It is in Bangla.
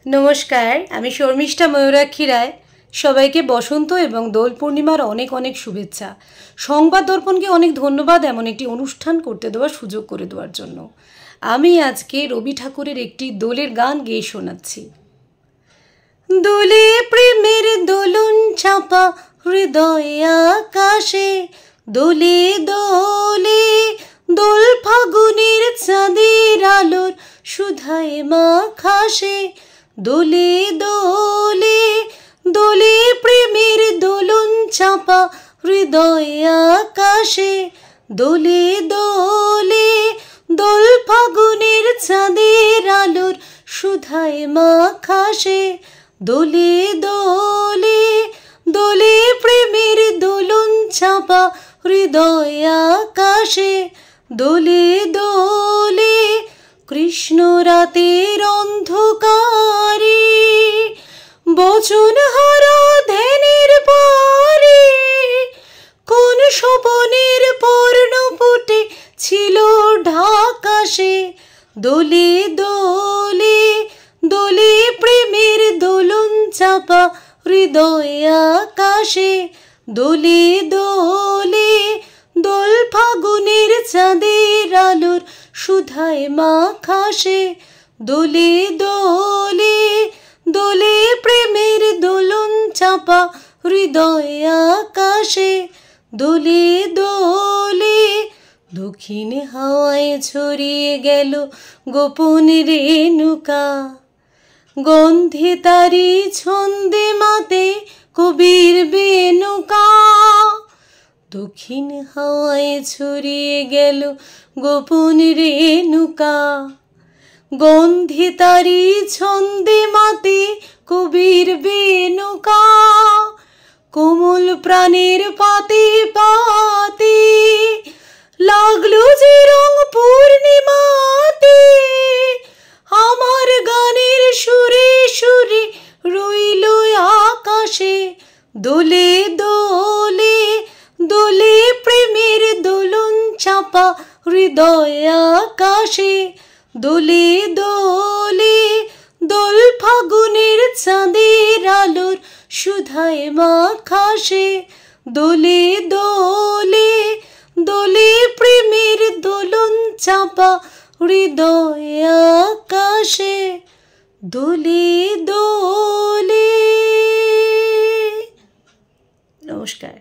নমস্কার, আমি শর্মিষ্ঠা ময়ূরাক্ষী রায়। সবাইকে বসন্ত এবং দোল পূর্ণিমার অনেক অনেক শুভেচ্ছা। সংবাদ দর্পণকে অনেক ধন্যবাদ এমন একটি অনুষ্ঠান করতে দেওয়ার সুযোগ করে দেওয়ার জন্য। আমি আজকে রবি ঠাকুরের একটি দোলের গান গেয়ে শোনাচ্ছি। দোলে প্রেমের দোলন চাপা হৃদয়ে আকাশে, দোলে দোলে দোল ফাগুনের চাঁদের আলোর সুধায় মাখাসে, দোলে দোলে দোলে প্রেমের দোলন চাপা হৃদয়ে আকাশে, দোলে দোলে দোল ফাগুনের চাঁদের আলোর সুধায় মাখাসে, দোলে দোলে দোলে প্রেমের দোলন চাপা হৃদয়ে আকাশে, দোলে দোলে কৃষ্ণ রাতের অন্ধকারে বচন হারা ধ্যানের পারে, কোন স্বপনের পর্ণপুটে ছিল ঢাকাশে, দোলে দোলে দোলে প্রেমের দোলন চাপা হৃদয়ে আকাশে, দোলে দোলে দোল ফাগুনের চাঁদের আলোর সুধায় মাখাসে, দোলে দোলে দোলে প্রেমের দোলন চাপা হৃদয়ে আকাশে, দোলে দোলে দক্ষিণ হাওয়ায় ছড়িয়ে গেল গোপন রেণুকা, গন্ধে তারি ছন্দে মাতে কবির বেনুকা, দক্ষিণ হাওয়ায় ছড়িয়ে গেল গোপন রেণুকা, গন্ধে তারি ছন্দে মাতে কবির বেনুকা, কোমল প্রাণের পাতে পাতে লাগলো যে রং পূর্ণিমাতে, আমার গানের সুরে সুরে রইল আকাশে, দোলে দোলে দোলে প্রেমের দোলন চাপা হৃদয়ে আকাশে, দোলে দোলে দোল ফাগুনের চাঁদের আলোর সুধায় মাখাসে, দোলে দোলে দোলে প্রেমের দোলন চাপা হৃদয়ে আকাশে, দোলে দোলে। নমস্কার।